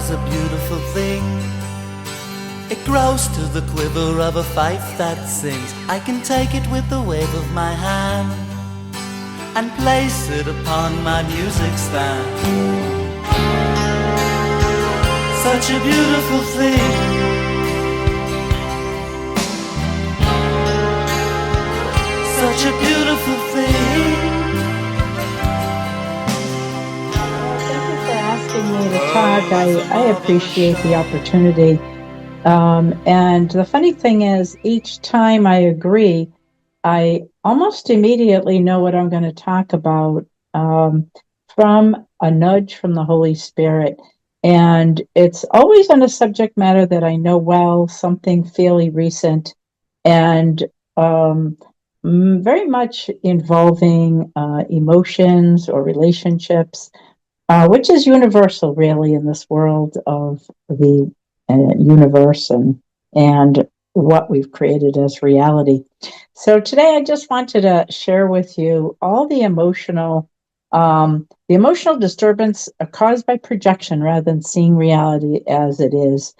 is a beautiful thing. It grows to the quiver of a fife that sings. I can take it with the wave of my hand and place it upon my music stand. Such a beautiful thing. Such a beautiful thing. Asking me to talk, I appreciate the opportunity. And the funny thing is, each time I agree, I almost immediately know what I'm going to talk about from a nudge from the Holy Spirit. And it's always on a subject matter that I know well, something fairly recent, and very much involving emotions or relationships. Which is universal, really, in this world of the universe and what we've created as reality. So today, I just wanted to share with you all the emotional disturbance caused by projection rather than seeing reality as it is.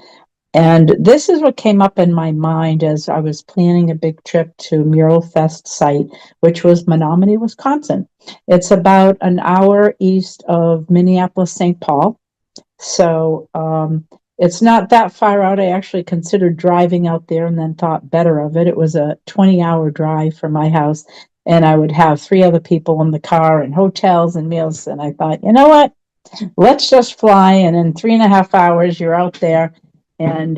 And this is what came up in my mind as I was planning a big trip to Mural Fest site, which was Menomonie, Wisconsin. It's about an hour east of Minneapolis, St. Paul. So it's not that far out. I actually considered driving out there and then thought better of it. It was a 20-hour drive from my house, and I would have 3 other people in the car and hotels and meals. And I thought, you know what? Let's just fly, and in 3.5 hours, you're out there. And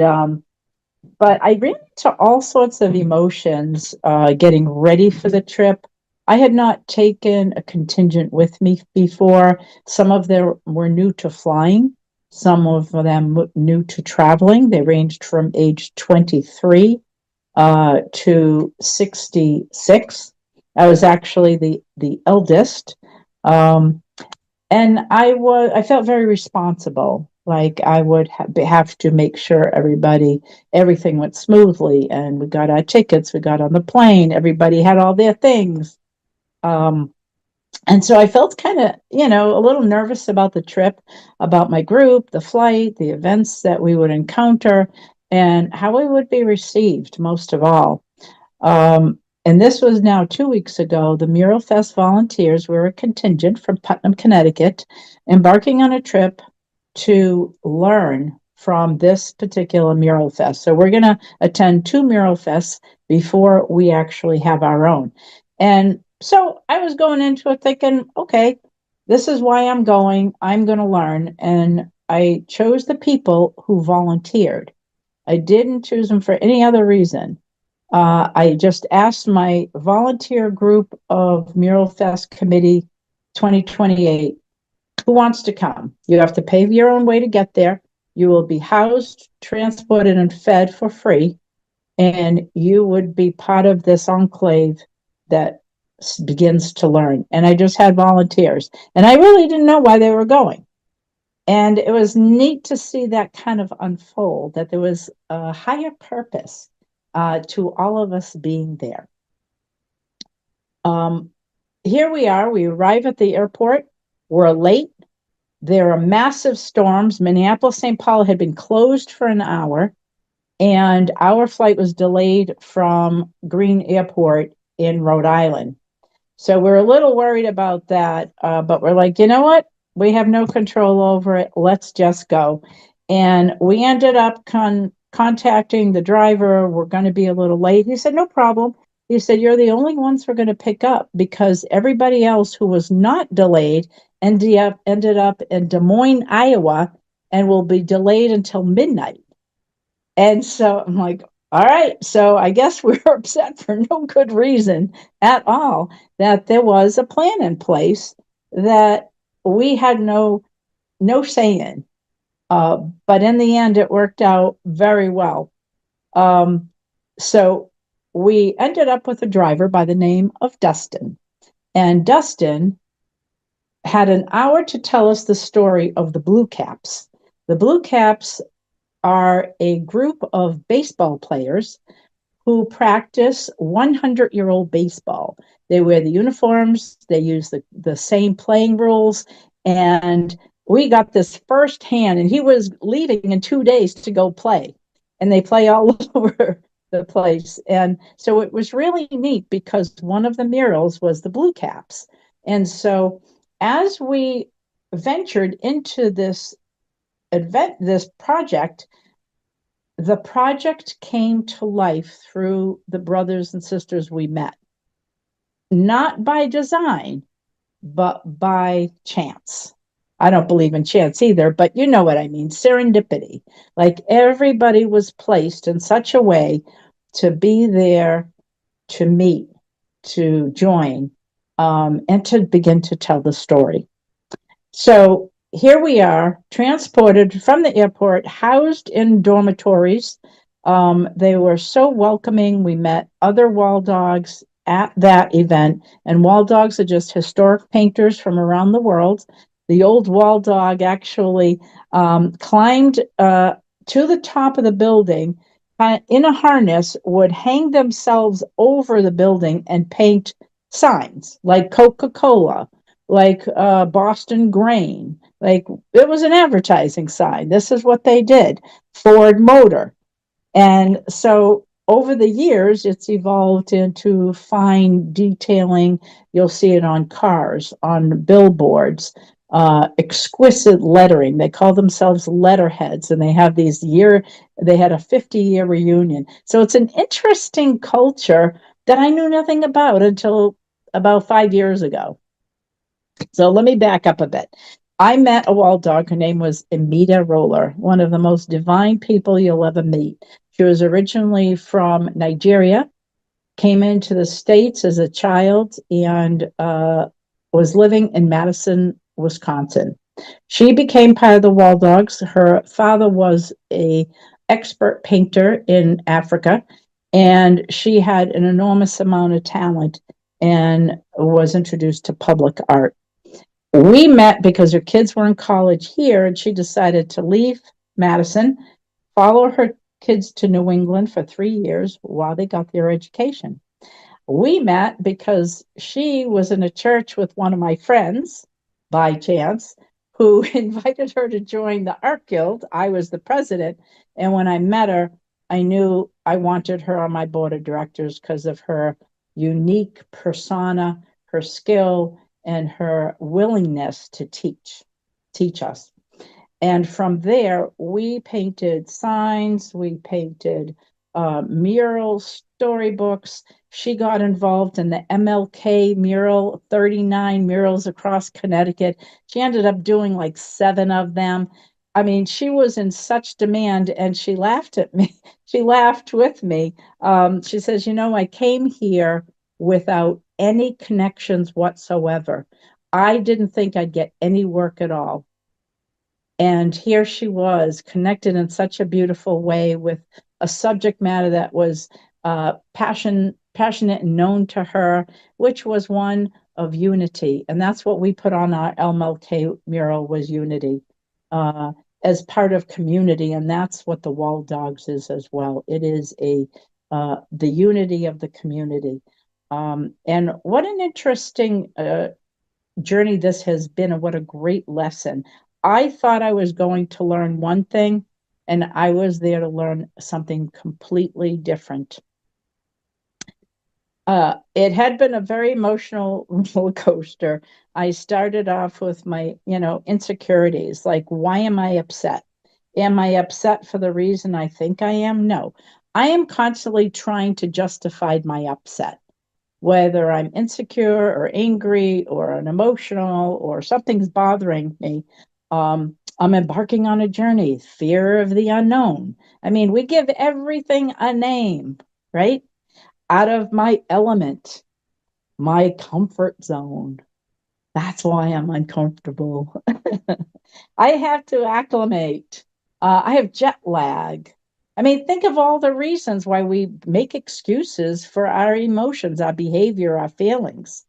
but I ran into all sorts of emotions getting ready for the trip. I had not taken a contingent with me before. Some of them were new to flying, some of them new to traveling. They ranged from age 23 to 66. I was actually the eldest. And I felt very responsible. Like I would have to make sure everything went smoothly, and we got our tickets, we got on the plane, everybody had all their things. And so I felt kind of, a little nervous about the trip, about my group, the flight, the events that we would encounter, and how we would be received most of all. And this was now 2 weeks ago. The Mural Fest volunteers were a contingent from Putnam, Connecticut, embarking on a trip to learn from this particular Mural Fest. So we're going to attend 2 Mural Fests before we actually have our own. And so I was going into it thinking, okay, this is why I'm going. I'm going to learn. And I chose the people who volunteered. I didn't choose them for any other reason. I just asked my volunteer group of Mural Fest Committee 2028, who wants to come? You have to pay your own way to get there. You will be housed, transported, and fed for free. And you would be part of this enclave that begins to learn. And I just had volunteers. And I really didn't know why they were going. And it was neat to see that kind of unfold, that there was a higher purpose to all of us being there. Here we are. We arrive at the airport. We're late. There are massive storms. Minneapolis, St. Paul had been closed for an hour, and our flight was delayed from Green Airport in Rhode Island. So we're a little worried about that, but we're like, you know what? We have no control over it. Let's just go. And we ended up contacting the driver. We're going to be a little late. He said, no problem. He said, you're the only ones we're going to pick up because everybody else who was not delayed ended up in Des Moines, Iowa, and will be delayed until midnight. And so I'm like, all right. So I guess we were upset for no good reason at all that there was a plan in place that we had no say in. But in the end, it worked out very well. So we ended up with a driver by the name of Dustin. And Dustin had an hour to tell us the story of the Blue Caps. The Blue Caps are a group of baseball players who practice 100-year-old baseball. They wear the uniforms, they use the same playing rules, and we got this firsthand, and he was leaving in 2 days to go play, and they play all over the place. And so it was really neat because one of the murals was the Blue Caps. And so as we ventured into this project, the project came to life through the brothers and sisters we met, not by design, but by chance. I don't believe in chance either, but you know what I mean, serendipity. Like everybody was placed in such a way to be there, to meet, to join, and to begin to tell the story. So here we are, transported from the airport, housed in dormitories. They were so welcoming. We met other Walldogs at that event, and Walldogs are just historic painters from around the world. The old Walldog actually climbed to the top of the building in a harness, would hang themselves over the building and paint signs like Coca-Cola, like Boston Grain. Like it was an advertising sign. This is what they did. Ford Motor. And so over the years, it's evolved into fine detailing. You'll see it on cars, on billboards, exquisite lettering. They call themselves letterheads, and they had a 50-year reunion. So it's an interesting culture that I knew nothing about until about 5 years ago. So let me back up a bit. I met a wall dog. Her name was Amita Roller, one of the most divine people you'll ever meet. She was originally from Nigeria, came into the States as a child, and was living in Madison, Wisconsin. She became part of the Walldogs. Her father was a expert painter in Africa, and she had an enormous amount of talent and was introduced to public art. We met because her kids were in college here, and she decided to leave Madison, follow her kids to New England for 3 years while they got their education. We met because she was in a church with one of my friends by chance, who invited her to join the art guild. I was the president. And when I met her, I knew I wanted her on my board of directors because of her unique persona, her skill, and her willingness to teach us. And from there, we painted signs, we painted murals, storybooks. She got involved in the MLK mural, 39 murals across Connecticut. She ended up doing like 7 of them. I mean, she was in such demand, and she laughed at me. She laughed with me. She says, I came here without any connections whatsoever. I didn't think I'd get any work at all. And here she was, connected in such a beautiful way with a subject matter that was passionate and known to her, which was one of unity. And that's what we put on our MLK mural, was unity, as part of community. And that's what the Walldogs is as well. It is the unity of the community. And what an interesting journey this has been, and what a great lesson. I thought I was going to learn one thing, and I was there to learn something completely different. It had been a very emotional roller coaster. I started off with my, insecurities, like, why am I upset? Am I upset for the reason I think I am? No. I am constantly trying to justify my upset, whether I'm insecure or angry or an emotional or something's bothering me. I'm embarking on a journey, fear of the unknown. I mean, we give everything a name, right? Out of my element, my comfort zone. That's why I'm uncomfortable. I have to acclimate. I have jet lag. I mean, think of all the reasons why we make excuses for our emotions, our behavior, our feelings.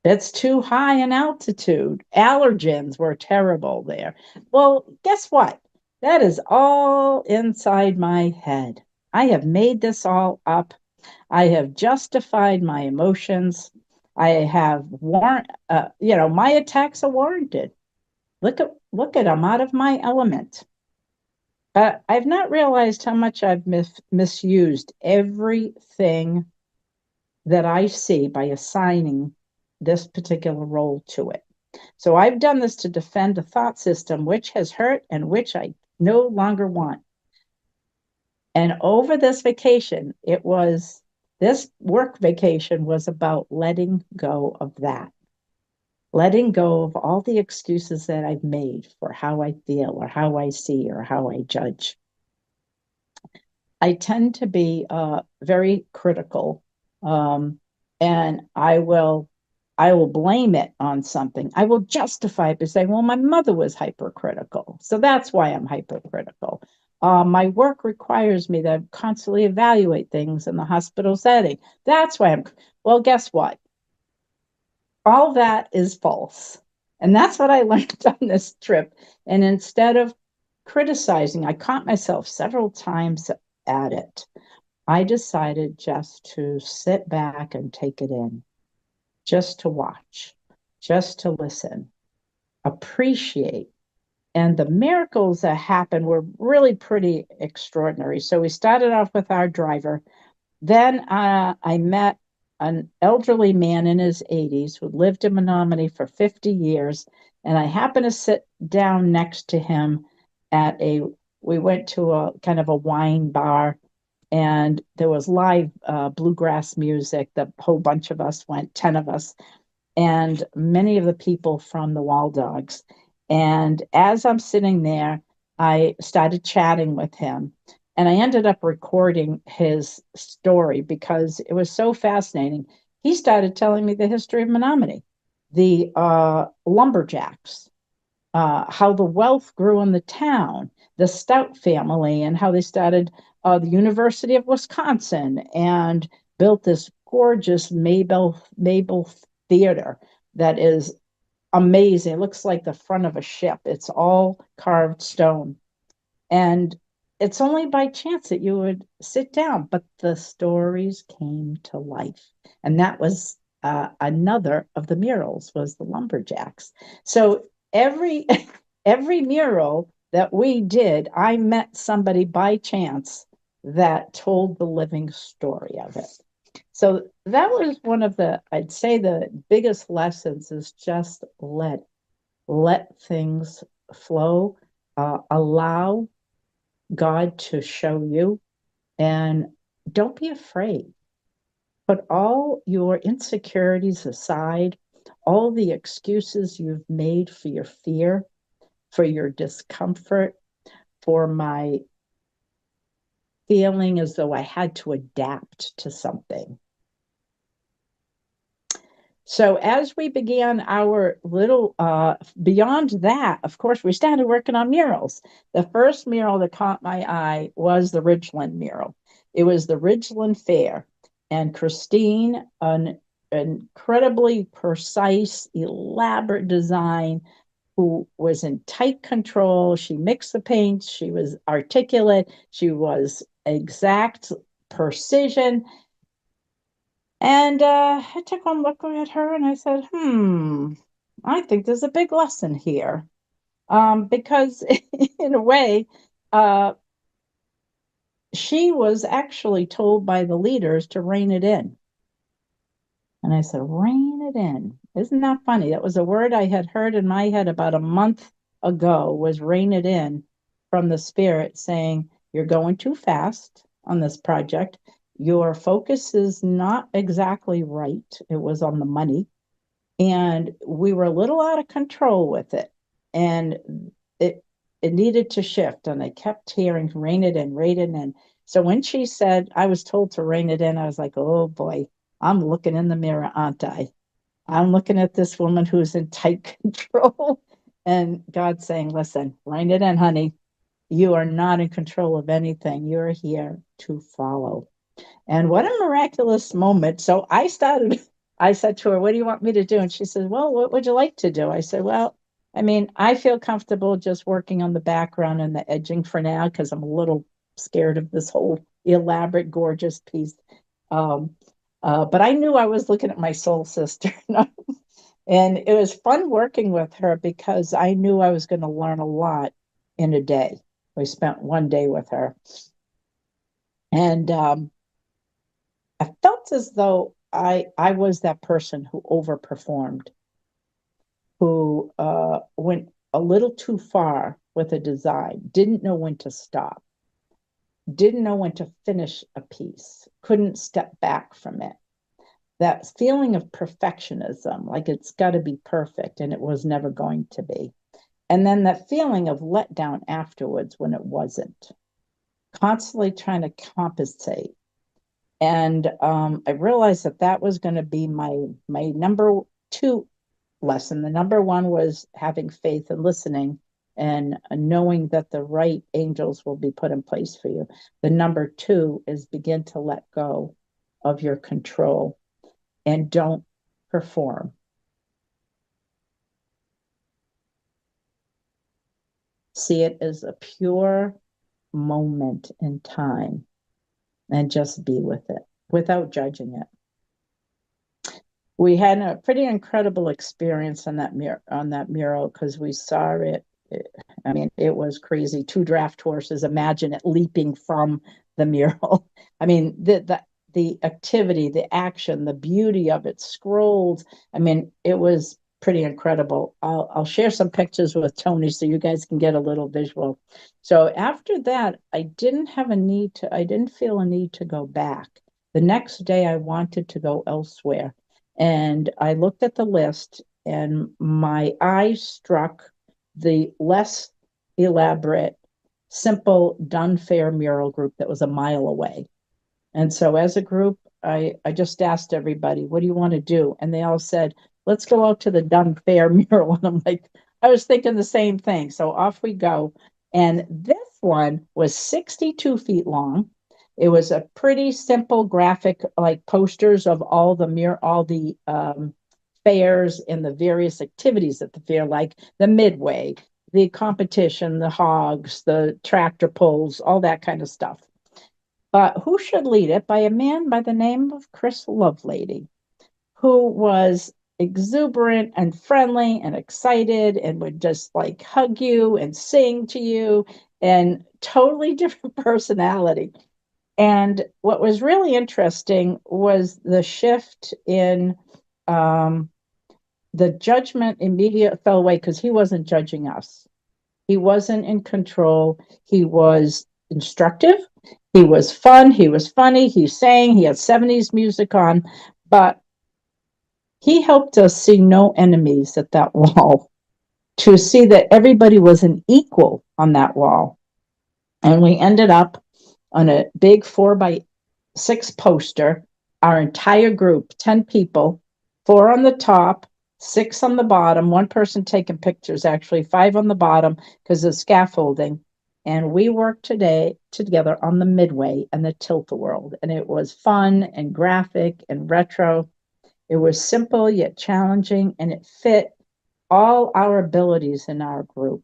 It's too high in altitude. Allergens were terrible there. Well, guess what? That is all inside my head. I have made this all up. I have justified my emotions. I have my attacks are warranted. Look at I'm out of my element. But I've not realized how much I've misused everything that I see by assigning this particular role to it. So I've done this to defend a thought system which has hurt and which I no longer want. And over this vacation, this work vacation was about letting go of that, letting go of all the excuses that I've made for how I feel or how I see or how I judge. I tend to be very critical, and I will blame it on something. I will justify it by saying, "Well, my mother was hypercritical, so that's why I'm hypercritical." My work requires me to constantly evaluate things in the hospital setting. That's why I'm. Well, guess what? All that is false, and that's what I learned on this trip. And instead of criticizing, I caught myself several times at it. I decided just to sit back and take it in, just to watch, just to listen, appreciate. And the miracles that happened were really pretty extraordinary. So we started off with our driver. Then I met an elderly man in his 80s who lived in Menomonie for 50 years. And I happened to sit down next to him we went to a kind of a wine bar, and there was live bluegrass music. The whole bunch of us went, 10 of us, and many of the people from the Walldogs. And as I'm sitting there, I started chatting with him. And I ended up recording his story because it was so fascinating. He started telling me the history of Menomonie, the lumberjacks, how the wealth grew in the town, the Stout family, and how they started the University of Wisconsin and built this gorgeous Mabel Theater that is amazing. It looks like the front of a ship. It's all carved stone. And it's only by chance that you would sit down, but the stories came to life. And that was another of the murals was the lumberjacks. So every every mural that we did, I met somebody by chance that told the living story of it. So that was one of I'd say the biggest lessons is just let things flow, allow God to show you, and don't be afraid. Put all your insecurities aside, all the excuses you've made for your fear, for your discomfort, for my feeling as though I had to adapt to something. So as we began our little, beyond that, of course, we started working on murals. The first mural that caught my eye was the Ridgeland mural. It was the Ridgeland Fair, and Christine, an incredibly precise, elaborate design, who was in tight control. She mixed the paints. She was articulate. She was exact precision. And I took one look at her and I said, I think there's a big lesson here. Because in a way, she was actually told by the leaders to rein it in. And I said, rein it in. Isn't that funny? That was a word I had heard in my head about a month ago, was rein it in, from the spirit saying, you're going too fast on this project. Your focus is not exactly right. It was on the money. And we were a little out of control with it. And it needed to shift. And I kept hearing, rein it in, rein it in. So when she said, I was told to rein it in, I was like, oh boy, I'm looking in the mirror, aren't I? I'm looking at this woman who's in tight control. And God's saying, listen, rein it in, honey. You are not in control of anything. You're here to follow. And what a miraculous moment. So I said to her, what do you want me to do? And she said, well, what would you like to do? I said, well, I mean, I feel comfortable just working on the background and the edging for now because I'm a little scared of this whole elaborate, gorgeous piece. Um, But I knew I was looking at my soul sister. And it was fun working with her because I knew I was going to learn a lot in a day. We spent one day with her. And I felt as though I was that person who overperformed, who went a little too far with a design, didn't know when to stop, didn't know when to finish a piece, couldn't step back from it. That feeling of perfectionism, like it's got to be perfect, and it was never going to be. And then that feeling of letdown afterwards when it wasn't, constantly trying to compensate. And I realized that that was going to be my number two lesson. The number one was having faith and listening and knowing that the right angels will be put in place for you. The number two is begin to let go of your control and don't perform. See it as a pure moment in time and just be with it without judging it. We had a pretty incredible experience on that mural because we saw it. I mean, it was crazy. 2 draft horses. Imagine it leaping from the mural. I mean, the activity, the action, the beauty of it, scrolls. I mean, it was pretty incredible. I'll share some pictures with Tony so you guys can get a little visual. So after that, I didn't feel a need to go back. The next day I wanted to go elsewhere. And I looked at the list and my eyes struck the less elaborate, simple, done fair mural group that was a mile away. And so as a group, I just asked everybody, what do you want to do? And they all said, let's go out to the done fair mural. And I'm like, I was thinking the same thing. So off we go. And this one was 62 feet long. It was a pretty simple graphic, like posters of all the fairs and the various activities at the fair, like the midway, the competition, the hogs, the tractor pulls, all that kind of stuff. But who should lead it? By a man by the name of Chris Lovelady, who was exuberant and friendly and excited and would just like hug you and sing to you and totally different personality. And what was really interesting was the shift in the judgment immediately fell away because he wasn't judging us. He wasn't in control. He was instructive. He was fun. He was funny. He sang. He had 70s music on. But he helped us see no enemies at that wall, to see that everybody was an equal on that wall. And we ended up on a big 4x6 poster, our entire group, 10 people, 4 on the top, 6 on the bottom, 1 person taking pictures, actually 5 on the bottom because of scaffolding. And we worked together on the midway and the tilt-a-whirl. And it was fun and graphic and retro. It was simple yet challenging, and it fit all our abilities in our group.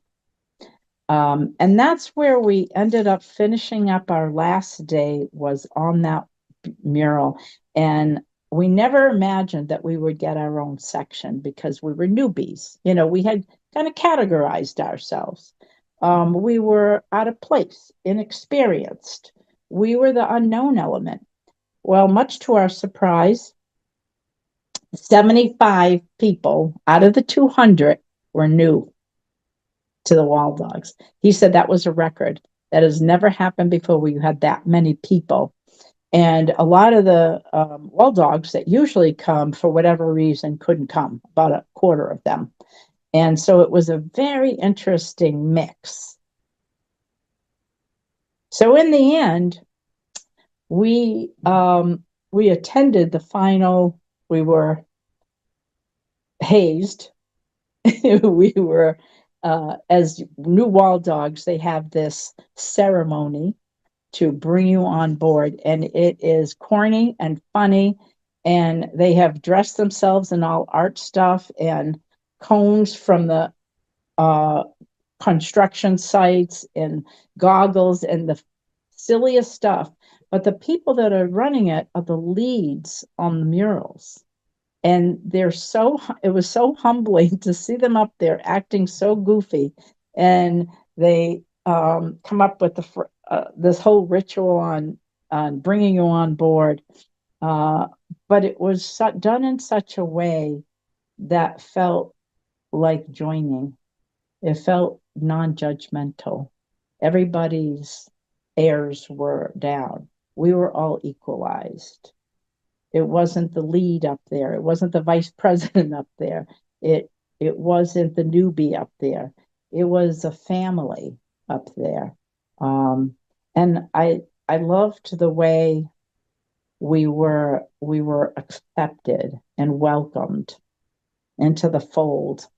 And that's where we ended up finishing up. Our last day was on that mural. And we never imagined that we would get our own section because we were newbies. You know, we had kind of categorized ourselves. We were out of place, inexperienced. We were the unknown element. Well, much to our surprise, 75 people out of the 200 were new to the Walldogs. He said that was a record. That has never happened before where you had that many people. And a lot of the Walldogs that usually come, for whatever reason, couldn't come, about a quarter of them. And so it was a very interesting mix. So in the end, we attended the final. We were hazed. We were, as new Walldogs, they have this ceremony to bring you on board, and it is corny and funny, and they have dressed themselves in all art stuff and cones from the construction sites and goggles and the silliest stuff. but the people that are running it are the leads on the murals. And it was so humbling to see them up there acting so goofy. And they come up with this whole ritual on bringing you on board. But it was done in such a way that felt like joining. It felt non-judgmental. Everybody's airs were down. We were all equalized. It wasn't the lead up there. It wasn't the vice president up there. It wasn't the newbie up there. It was a family up there. And I loved the way we were accepted and welcomed into the fold.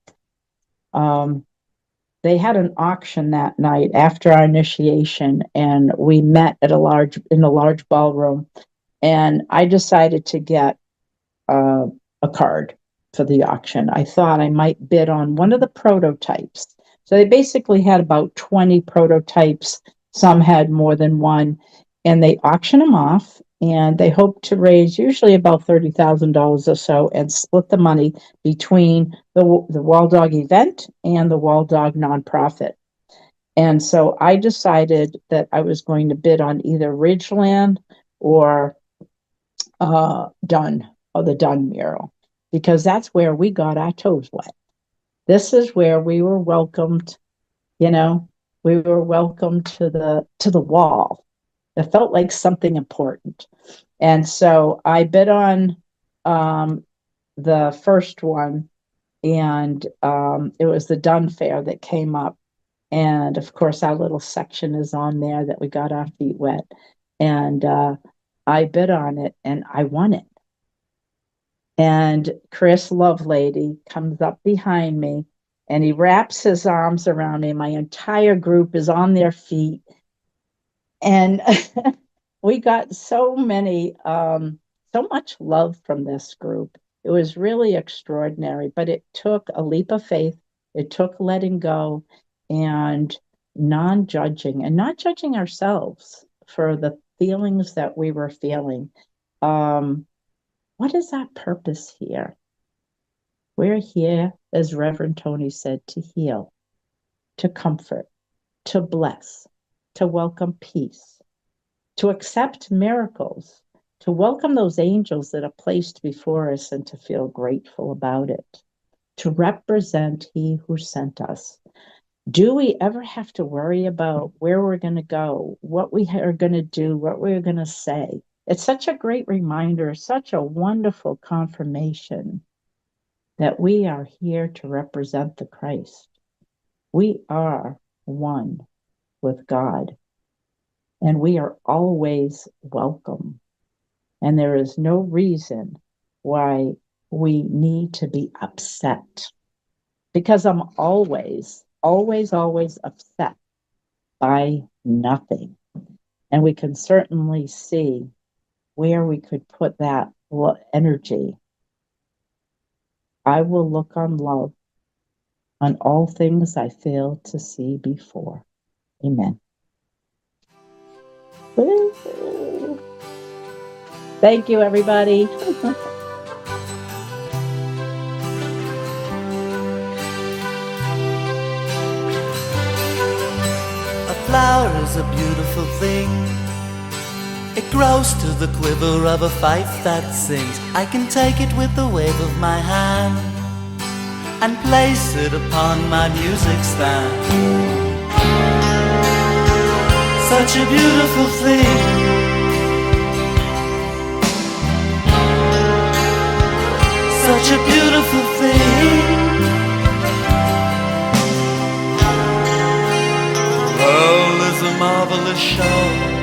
They had an auction that night after our initiation, and we met in a large ballroom. And I decided to get a card for the auction. I thought I might bid on one of the prototypes. So they basically had about 20 prototypes. Some had more than one, and they auctioned them off. And they hoped to raise usually about $30,000 or so and split the money between the Walldog event and the Walldog nonprofit. And so I decided that I was going to bid on either Ridgeland or Dunn, or the Dunn mural, because that's where we got our toes wet. This is where we were welcomed, we were welcomed to the wall. It felt like something important. And so I bid on the first one, and it was the Dunn Fair that came up. And of course, our little section is on there that we got our feet wet. And I bid on it, and I won it. And Chris Lovelady comes up behind me, and he wraps his arms around me. My entire group is on their feet. And we got so much love from this group. It was really extraordinary, but it took a leap of faith. It took letting go and non-judging, and not judging ourselves for the feelings that we were feeling. What is our purpose here? We're here, as Reverend Tony said, to heal, to comfort, to bless, to welcome peace, to accept miracles, to welcome those angels that are placed before us and to feel grateful about it, to represent He who sent us. Do we ever have to worry about where we're going to go, what we are going to do, what we're going to say? It's such a great reminder, such a wonderful confirmation that we are here to represent the Christ. We are one with God, and we are always welcome. And there is no reason why we need to be upset, because I'm always upset by nothing. And we can certainly see where we could put that energy. I will look on love on all things I failed to see before. Amen. Woo. Thank you, everybody. A flower is a beautiful thing. It grows to the quiver of a fife that sings. I can take it with the wave of my hand and place it upon my music stand. Such a beautiful thing. Such a beautiful thing. World is a marvelous show.